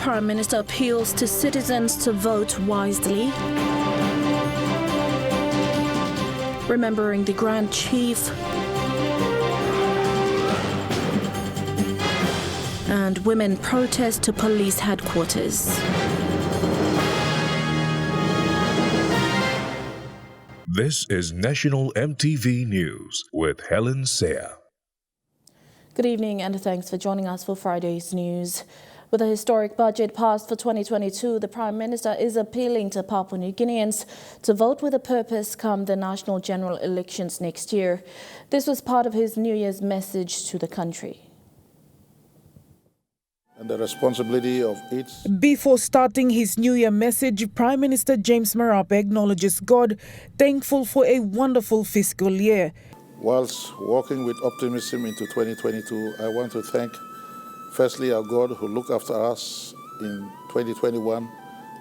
Prime Minister appeals to citizens to vote wisely. Remembering the Grand Chief. And women protest to police headquarters. This is National EMTV News with Helen Sayre. Good evening and thanks for joining us for Friday's news. With a historic budget passed for 2022, the Prime Minister is appealing to Papua New Guineans to vote with a purpose come the national general elections next year. This was part of his New Year's message to the country. And the responsibility of each. Before starting his New Year message, Prime Minister James Marape acknowledges God, thankful for a wonderful fiscal year. Whilst walking with optimism into 2022, I want to thank firstly our God who looked after us in 2021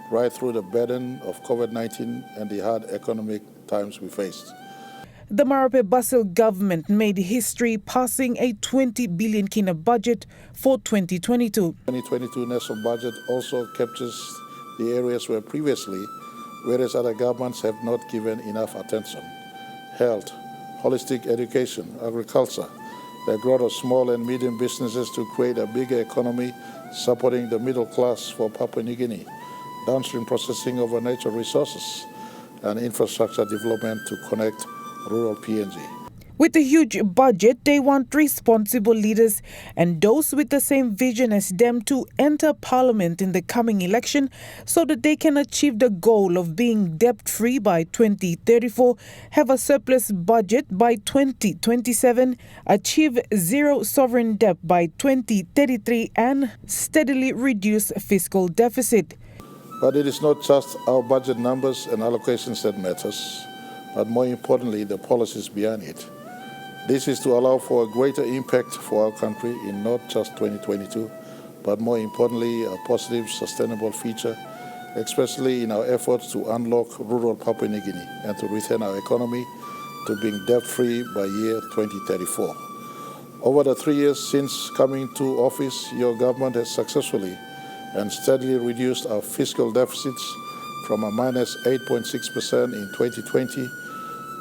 right through the burden of COVID-19 and the hard economic times we faced. The Marape-Basil government made history passing a 20 billion kina budget for 2022. 2022 national budget also captures the areas where previously various other governments have not given enough attention. Health, holistic education, agriculture, the growth of small and medium businesses to create a bigger economy supporting the middle class for Papua New Guinea, downstream processing of our natural resources, and infrastructure development to connect rural PNG. With a huge budget, they want responsible leaders and those with the same vision as them to enter parliament in the coming election so that they can achieve the goal of being debt-free by 2034, have a surplus budget by 2027, achieve zero sovereign debt by 2033 and steadily reduce fiscal deficit. But it is not just our budget numbers and allocations that matters, but more importantly, the policies behind it. This is to allow for a greater impact for our country in not just 2022, but more importantly, a positive, sustainable future, especially in our efforts to unlock rural Papua New Guinea and to return our economy to being debt-free by year 2034. Over the 3 years since coming to office, your government has successfully and steadily reduced our fiscal deficits from a minus 8.6% in 2020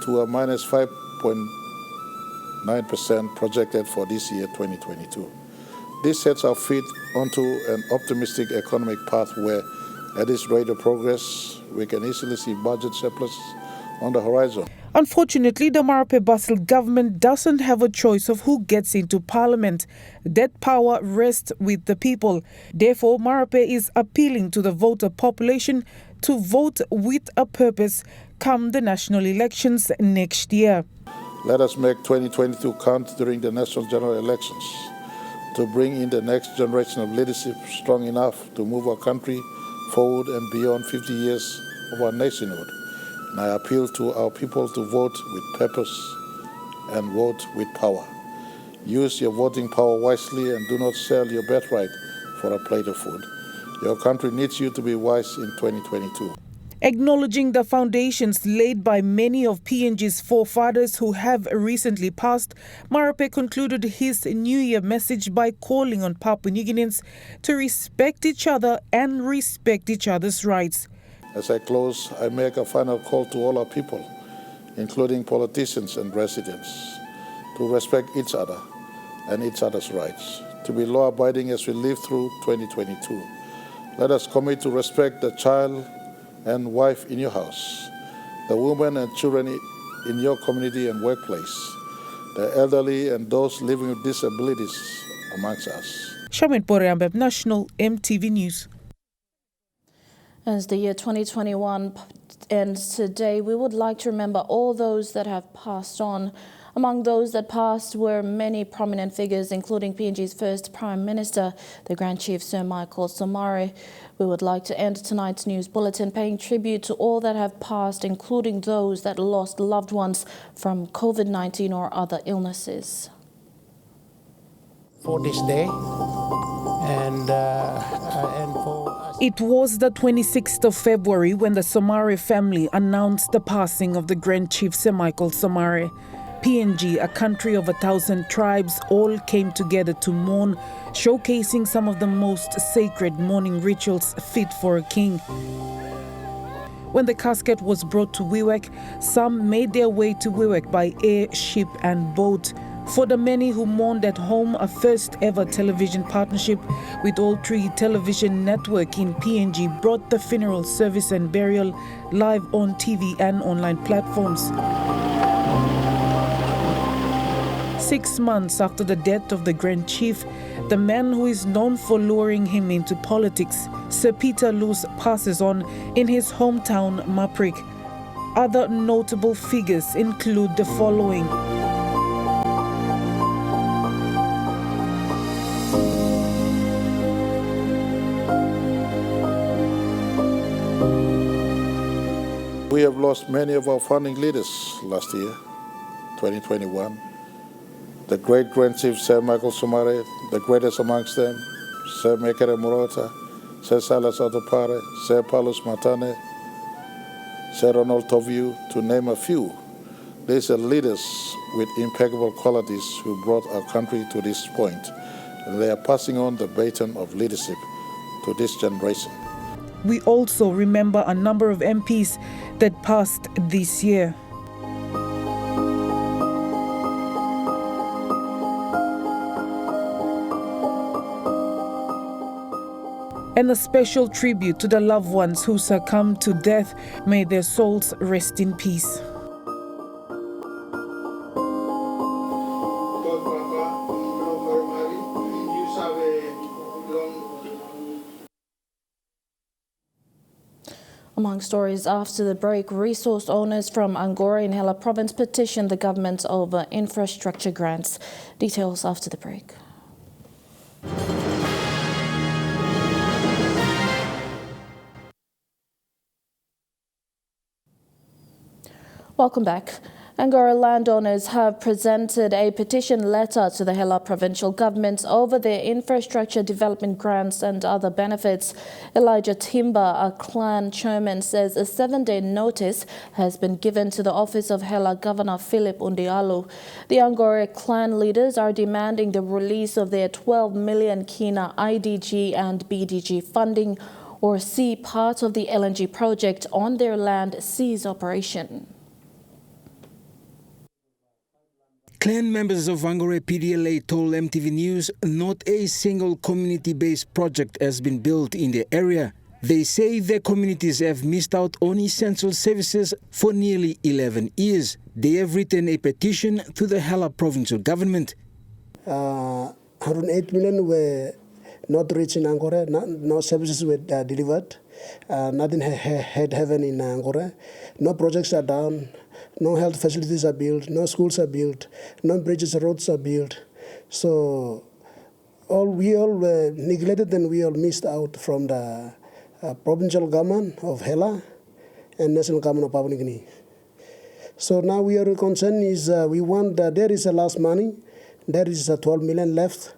to a minus 5.9% projected for this year, 2022. This sets our feet onto an optimistic economic path where, at this rate of progress, we can easily see budget surplus on the horizon. Unfortunately, the Marape-Basil government doesn't have a choice of who gets into parliament. That power rests with the people. Therefore, Marape is appealing to the voter population to vote with a purpose come the national elections next year. Let us make 2022 count during the national general elections to bring in the next generation of leadership strong enough to move our country forward and beyond 50 years of our nationhood. And I appeal to our people to vote with purpose and vote with power. Use your voting power wisely and do not sell your birthright for a plate of food. Your country needs you to be wise in 2022. Acknowledging the foundations laid by many of PNG's forefathers who have recently passed, Marape concluded his New Year message by calling on Papua New Guineans to respect each other and respect each other's rights. As I close, I make a final call to all our people, including politicians and residents, to respect each other and each other's rights, to be law-abiding as we live through 2022. Let us commit to respect the child and wife in your house, the women and children in your community and workplace, the elderly and those living with disabilities amongst us. Shaman Poreambeb, National EMTV News. As the year 2021 ends today, we would like to remember all those that have passed on. Among those that passed were many prominent figures, including PNG's first Prime Minister, the Grand Chief Sir Michael Somare. We would like to end tonight's news bulletin paying tribute to all that have passed, including those that lost loved ones from COVID-19 or other illnesses. For this day and for us. It was the 26th of February when the Somare family announced the passing of the Grand Chief Sir Michael Somare. PNG, a country of 1,000 tribes, all came together to mourn, showcasing some of the most sacred mourning rituals fit for a king. When the casket was brought to Wewak, some made their way to Wewak by air, ship and boat. For the many who mourned at home, a first ever television partnership with All Tree Television Network in PNG brought the funeral service and burial live on TV and online platforms. 6 months after the death of the Grand Chief, the man who is known for luring him into politics, Sir Peter Luce, passes on in his hometown, Maprik. Other notable figures include the following. We have lost many of our founding leaders last year, 2021. The great Grand Chief Sir Michael Sumare, the greatest amongst them, Sir Mekere Murota, Sir Salas Otopare, Sir Paulus Matane, Sir Ronald Toviu, to name a few. These are leaders with impeccable qualities who brought our country to this point, and they are passing on the baton of leadership to this generation. We also remember a number of MPs that passed this year. And a special tribute to the loved ones who succumbed to death. May their souls rest in peace. Among stories after the break, resource owners from Angora in Hela province petitioned the government over infrastructure grants. Details after the break. Welcome back. Angora landowners have presented a petition letter to the Hela provincial government over their infrastructure development grants and other benefits. Elijah Timber, a clan chairman, says a 7-day notice has been given to the office of Hela Governor Philip Undialu. The Angora clan leaders are demanding the release of their 12 million kina IDG and BDG funding, or see part of the LNG project on their land cease operation. Clan members of Angora PDLA told MTV News not a single community-based project has been built in the area. They say their communities have missed out on essential services for nearly 11 years. They have written a petition to the Hela provincial government. 108 million were not reached in Angora, no services were delivered, nothing had happened in Angora, no projects are done. No health facilities are built, no schools are built, no bridges, roads are built. So we all were neglected and we all missed out from the provincial government of Hela and national government of Papua New Guinea. So now we are concerned is we want, there is a last money, there is 12 million left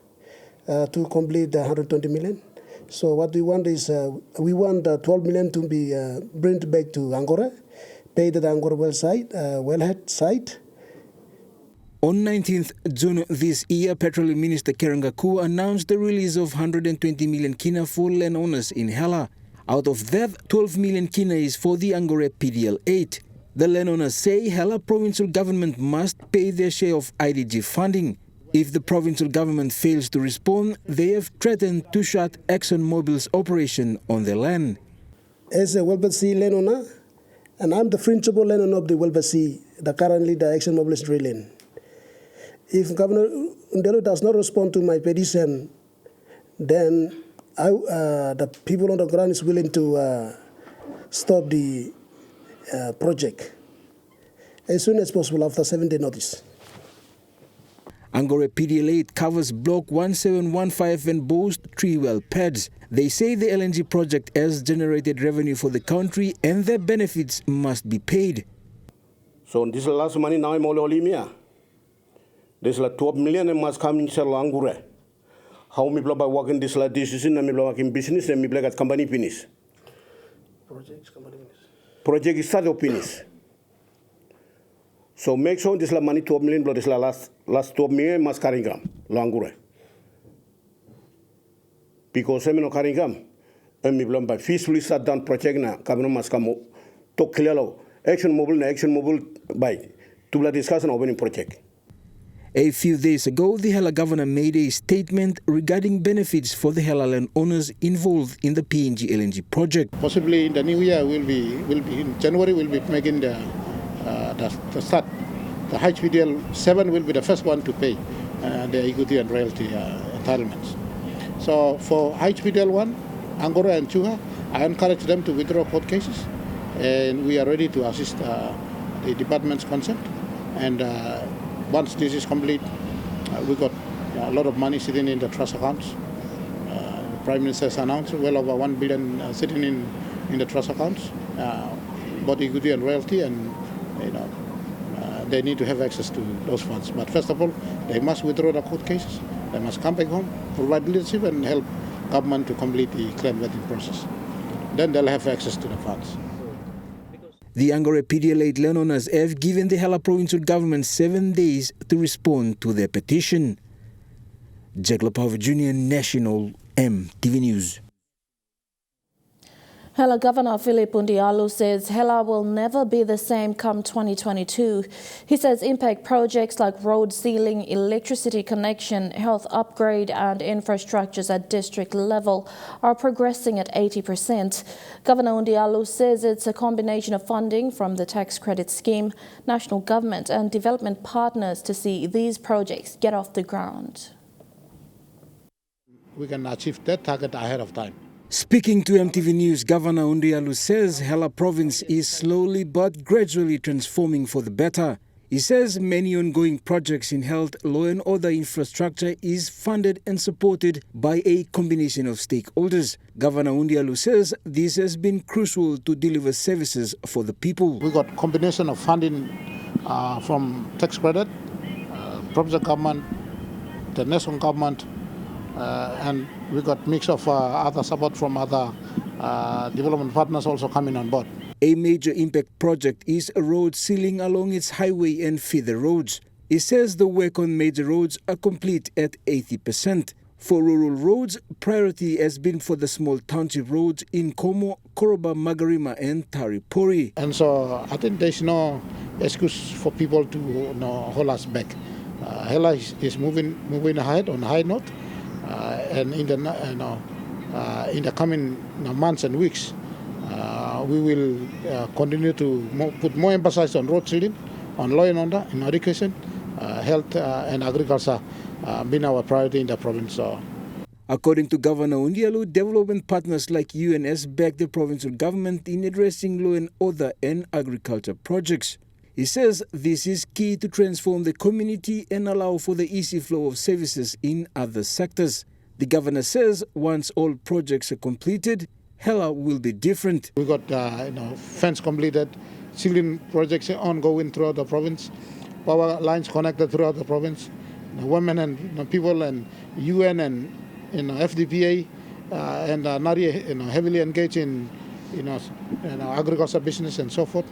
to complete the 120 million. So what we want is, we want 12 million to be brought back to Angora, paid at the Angora wellhead site. On 19th June this year, Petroleum Minister Kerangaku announced the release of 120 million kina for landowners in Hela. Out of that, 12 million kina is for the Angora PDL8. The landowners say Hela provincial government must pay their share of IDG funding. If the provincial government fails to respond, they have threatened to shut ExxonMobil's operation on their land. As a Welbasi landowner, and I'm the principal landowner of the Welbasi, currently the ExxonMobil is drilling. If Governor Undelo does not respond to my petition, then the people on the ground is willing to stop the project as soon as possible after 7-day notice. Angora PDL8 covers Block 1715 and boasts 3 well pads. They say the LNG project has generated revenue for the country and their benefits must be paid. So this last money now I'm all olimia. This like 12 million and must come in Angora. How me blow by working this like decision and me blow working business and me blow at company finish. Project is start finish. So make sure this la money 12 million blood this la last 12 million mas karingam langure. Because semino karingam mi blom by peacefully shut down project na kabino mas kamo to clear action mobile by to la discussion of any project. A few days ago, the Hela governor made a statement regarding benefits for the Hela land owners involved in the PNG LNG project. Possibly in the new year, will be in January. We'll be making the start. The HPDL 7 will be the first one to pay the equity and royalty entitlements. So for HPDL 1, Angora and Chuha, I encourage them to withdraw court cases, and we are ready to assist the department's consent. And once this is complete, we got a lot of money sitting in the trust accounts. The Prime Minister has announced well over 1 billion sitting in the trust accounts, both equity and royalty, and they need to have access to those funds. But first of all, they must withdraw the court cases. They must come back home, provide leadership, and help government to complete the claim vetting process. Then they'll have access to the funds. The Angora PDL-8 landowners have given the Hela provincial government 7 days to respond to their petition. Jaguar Jr. National EMTV News. Hela Governor Philip Undialu says Hela will never be the same come 2022. He says impact projects like road sealing, electricity connection, health upgrade and infrastructures at district level are progressing at 80%. Governor Undialu says it's a combination of funding from the tax credit scheme, national government and development partners to see these projects get off the ground. We can achieve that target ahead of time. Speaking to EMTV News, Governor Undialu says Hela province is slowly but gradually transforming for the better. He says many ongoing projects in health, law and order infrastructure is funded and supported by a combination of stakeholders. Governor Undialu says this has been crucial to deliver services for the people. We got combination of funding from tax credit, provincial government, the national government, and we got mix of other support from other development partners also coming on board. A major impact project is a road sealing along its highway and feeder roads. He says the work on major roads are complete at 80%. For rural roads, priority has been for the small township roads in Como, Koroba, Magarima and Taripori. And so I think there's no excuse for people to hold us back. Hela is moving ahead on a high note. And in the coming months and weeks, we will continue to put more emphasis on road sealing, on law and order, in education, health and agriculture being our priority in the province. According to Governor Undialu, development partners like UNS back the provincial government in addressing law and order and agriculture projects. He says this is key to transform the community and allow for the easy flow of services in other sectors. The governor says once all projects are completed, Hela will be different. We got fence completed, sealing projects ongoing throughout the province, power lines connected throughout the province, women and people and UN and FDPA and NARI heavily engaged in agriculture business and so forth.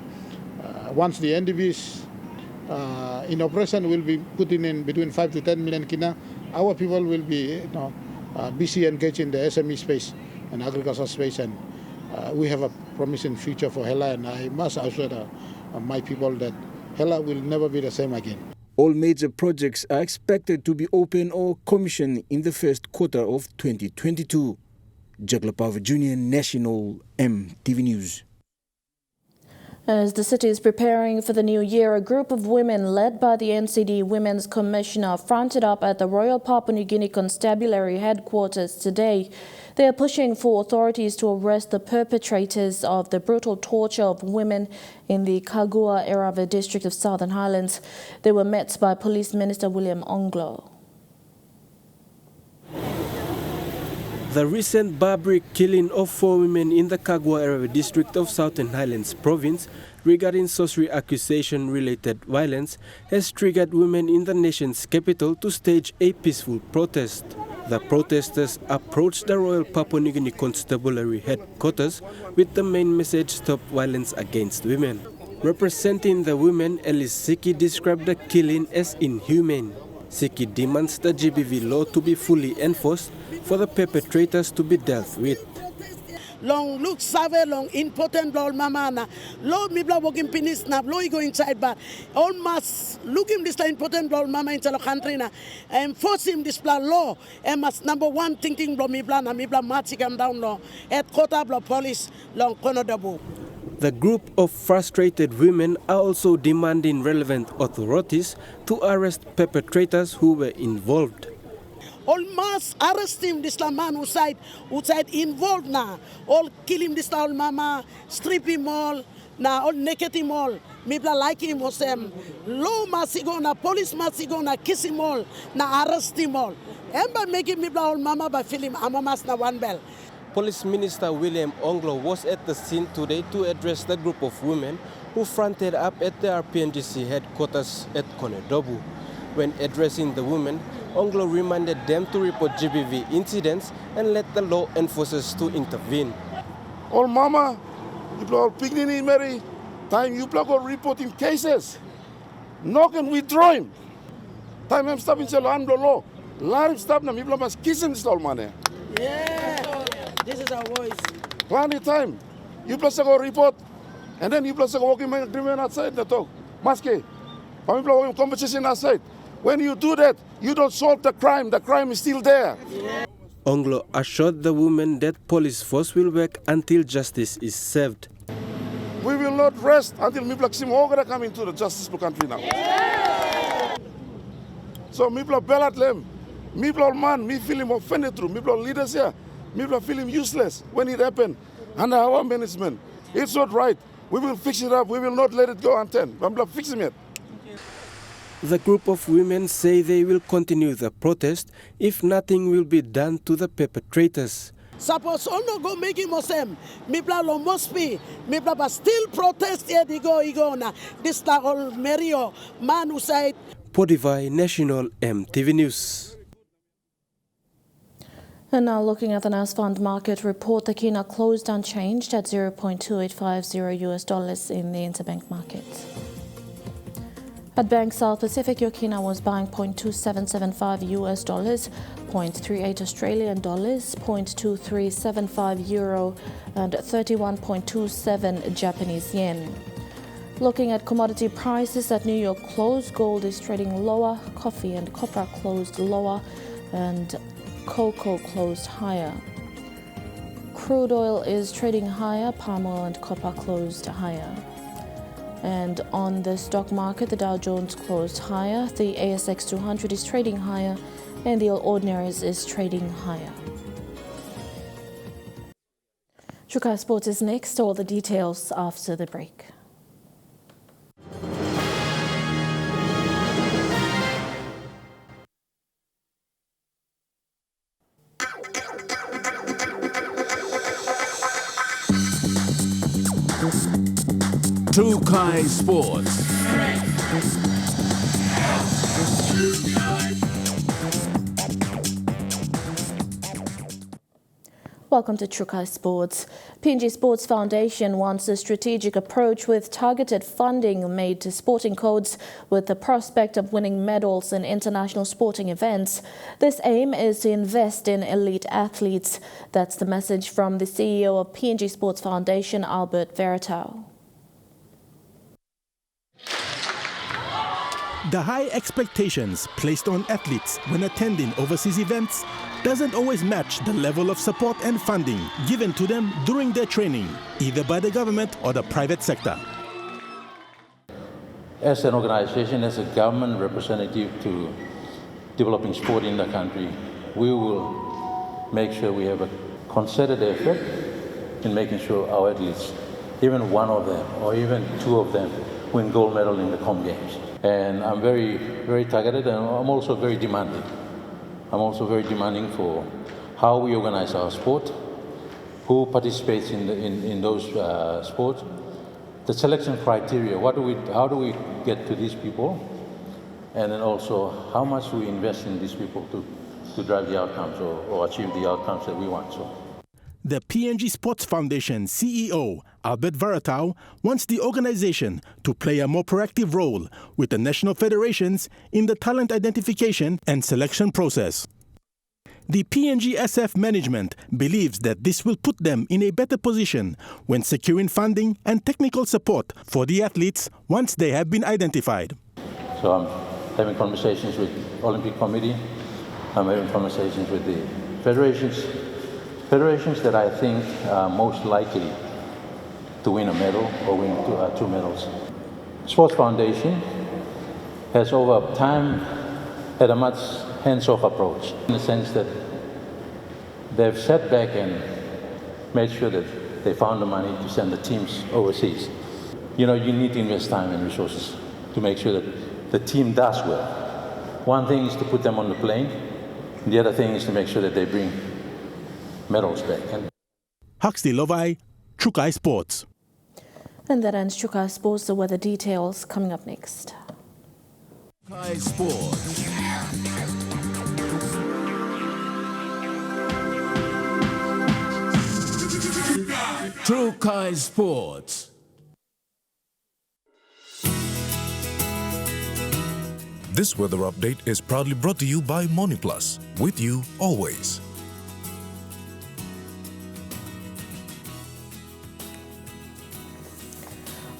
Once the NDBs in operation, will be putting in between 5 to 10 million kina. Our people will be busy engaged in the SME space and agriculture space, and we have a promising future for Hela. And I must assure my people that Hela will never be the same again. All major projects are expected to be open or commissioned in the first quarter of 2022. Jaguar Jr. National EMTV News. As the city is preparing for the new year, a group of women led by the NCD Women's Commissioner fronted up at the Royal Papua New Guinea Constabulary headquarters today. They are pushing for authorities to arrest the perpetrators of the brutal torture of women in the Jaguar Erava district of Southern Highlands. They were met by Police Minister William Onglo. The recent barbaric killing of 4 women in the Jaguar Erava district of Southern Highlands province regarding sorcery accusation-related violence has triggered women in the nation's capital to stage a peaceful protest. The protesters approached the Royal Papua New Guinea Constabulary headquarters with the main message, "Stop violence against women." Representing the women, Elise Siki described the killing as inhumane. Siki demands the GBV law to be fully enforced for the perpetrators to be dealt with. Long look save long important role mama na lo mibla working pinis na lo go inside but all must look him this important role mama in the country na enforce him this law and must number one thinking blo mibla na mibla match come down law at kota blo police long konodabu. The group of frustrated women are also demanding relevant authorities to arrest perpetrators who were involved. All must arrest him, this man who side involved na. All kill him, this all mama, strip him all, na all naked him all. Mibla like him was law must go na, police must go na, kiss him all, na arrest him all. Emba make him mibla all mama by film amamas na one bell. Police Minister William Onglo was at the scene today to address the group of women who fronted up at the RPNGC headquarters at Konedobu. When addressing the women, Onglo reminded them to report GBV incidents and let the law enforcers to intervene. All mama, you all picnic Mary, time you go reporting cases. Knock and withdraw him. Time I'm stopping the law. Let him stop now, people must kiss him all money. Yeah, this is our voice. Plenty time. You plus go report, and then you plus go walking agreement outside the talk. Maske. People competition outside. When you do that, you don't solve the crime. The crime is still there. Yeah. Onglo assured the women that police force will work until justice is served. We will not rest until Miplak Simogara come into the justice country now. Yeah. So Mipla ballot them. Mipla man, me feel him offended through. Mipla leaders here. Mipla feel him useless when it happened under our management. It's not right. We will fix it up. We will not let it go until Mipla fix him yet. The group of women say they will continue the protest if nothing will be done to the perpetrators. Suppose ono go make him osem, mipla lo must be, mipla but still protest here they go na. This la all Mario man who said. Podivai National EMTV News. And now looking at the NAS Fund market report, the Kina closed unchanged at $0.2850 in the interbank market. At Bank South Pacific, your Kina was buying $0.2775 $0.38 Australian dollars, $0.2375 euro, and 31.27 Japanese yen. Looking at commodity prices at New York close, gold is trading lower, coffee and copper closed lower, and cocoa closed higher. Crude oil is trading higher, palm oil and copper closed higher. And on the stock market, the Dow Jones closed higher, the ASX 200 is trading higher, and the All Ordinaries is trading higher. Chukai Sports is next, all the details after the break. PNG Sports. Welcome to Chukai Sports. PNG Sports Foundation wants a strategic approach with targeted funding made to sporting codes with the prospect of winning medals in international sporting events. This aim is to invest in elite athletes. That's the message from the CEO of PNG Sports Foundation, Albert Veritao. The high expectations placed on athletes when attending overseas events doesn't always match the level of support and funding given to them during their training, either by the government or the private sector. As an organization, as a government representative to developing sport in the country, we will make sure we have a concerted effort in making sure our athletes, even one of them or even two of them, win gold medal in the Com Games. And I'm very, very targeted, and I'm also very demanding. I'm also very demanding for how we organize our sport, who participates in those sports, the selection criteria, how do we get to these people, and then also how much we invest in these people to drive the outcomes or achieve the outcomes that we want. So, The PNG Sports Foundation CEO, Albert Varatau, wants the organization to play a more proactive role with the national federations in the talent identification and selection process. The PNG SF management believes that this will put them in a better position when securing funding and technical support for the athletes once they have been identified. So I'm having conversations with the Olympic Committee. I'm having conversations with the federations that I think are most likely to win a medal or win two medals. Sports Foundation has over time had a much hands-off approach in the sense that they've sat back and made sure that they found the money to send the teams overseas. You know, you need to invest time and resources to make sure that the team does well. One thing is to put them on the plane, and the other thing is to make sure that they bring medals back. Huxley Lovai, Chukai Sports. And that ends Chukai Sports. The weather details coming up next. Chukai Sports. Chukai Sports. This weather update is proudly brought to you by MoniPlus, with you always.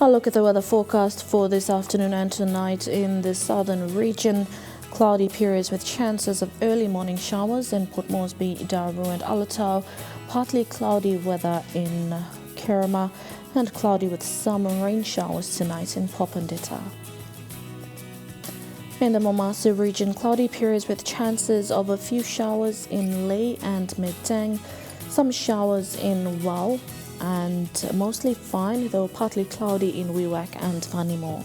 I'll look at the weather forecast for this afternoon and tonight in the southern region. Cloudy periods with chances of early morning showers in Port Moresby, Daru and Alatau. Partly cloudy weather in Kerema and cloudy with some rain showers tonight in Popondetta. In the Momasu region, cloudy periods with chances of a few showers in Leh and Medang. Some showers in Wau and mostly fine, though partly cloudy in Wewak and Vanimo.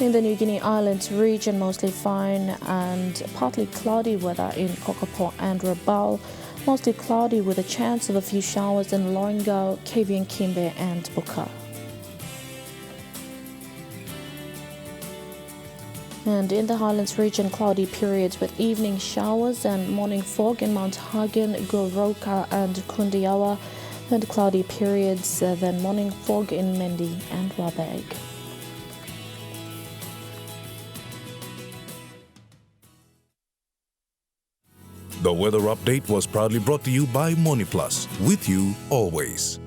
In the New Guinea Islands region, mostly fine and partly cloudy weather in Kokopo and Rabaul. Mostly cloudy with a chance of a few showers in Loringau, Kavieng Kimbe and Buka. And in the Highlands region, cloudy periods with evening showers and morning fog in Mount Hagen, Goroka and Kundiawa, and cloudy periods, then morning fog in Mendi and Wabeg. The weather update was proudly brought to you by MoniPlus, with you always.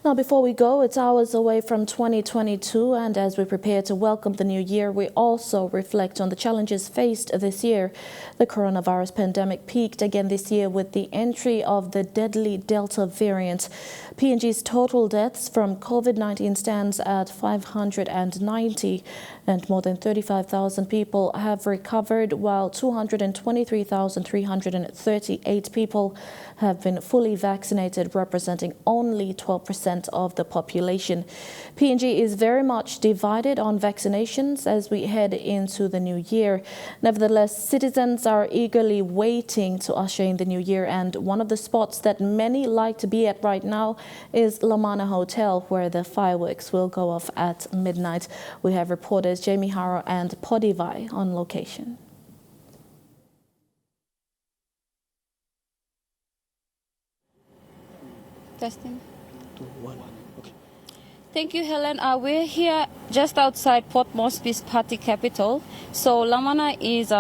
Now, before we go, it's hours away from 2022, and as we prepare to welcome the new year, we also reflect on the challenges faced this year. The coronavirus pandemic peaked again this year with the entry of the deadly Delta variant. PNG's total deaths from COVID-19 stands at 590, and more than 35,000 people have recovered, while 223,338 people have been fully vaccinated, representing only 12% of the population. PNG is very much divided on vaccinations as we head into the new year. Nevertheless, citizens are eagerly waiting to usher in the new year, and one of the spots that many like to be at right now is Lamana Hotel, where the fireworks will go off at midnight. We have reporters Jamie Haro and Podivai on location. Testing. 2, 1. Okay. Thank you, Helen. We're here just outside Port Moresby's party capital. So Lamana is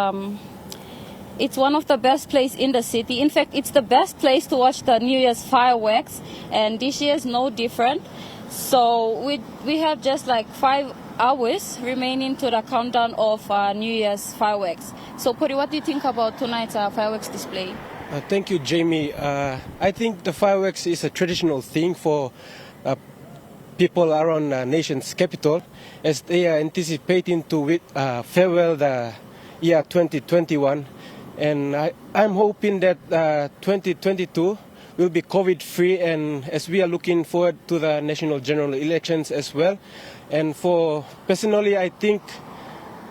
it's one of the best places in the city. In fact, it's the best place to watch the New Year's fireworks, and this year is no different. So we have just like 5 hours remaining to the countdown of New Year's fireworks. So Pori, what do you think about tonight's fireworks display? Thank you, Jamie. I think the fireworks is a traditional thing for people around the nation's capital, as they are anticipating to farewell the year 2021. And I'm hoping that 2022 will be COVID-free, and as we are looking forward to the national general elections as well. And for personally, I think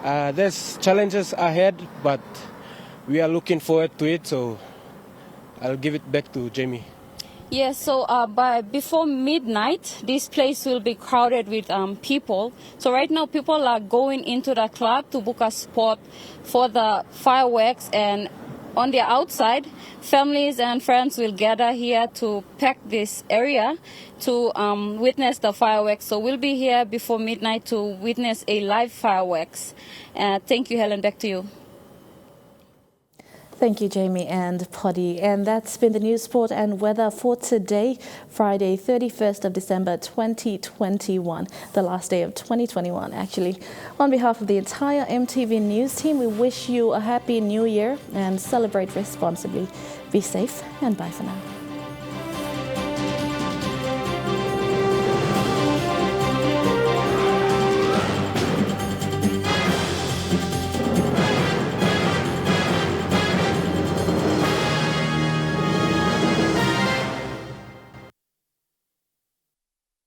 there's challenges ahead, but we are looking forward to it. So I'll give it back to Jamie. Yes, so before midnight, this place will be crowded with people. So right now, people are going into the club to book a spot for the fireworks, and on the outside, families and friends will gather here to pack this area to witness the fireworks. So we'll be here before midnight to witness a live fireworks. Thank you, Helen. Back to you. Thank you, Jamie and Poddy. And that's been the news, sport and weather for today, Friday, 31st of December, 2021, the last day of 2021, actually. On behalf of the entire EMTV News team, we wish you a happy new year and celebrate responsibly. Be safe and bye for now.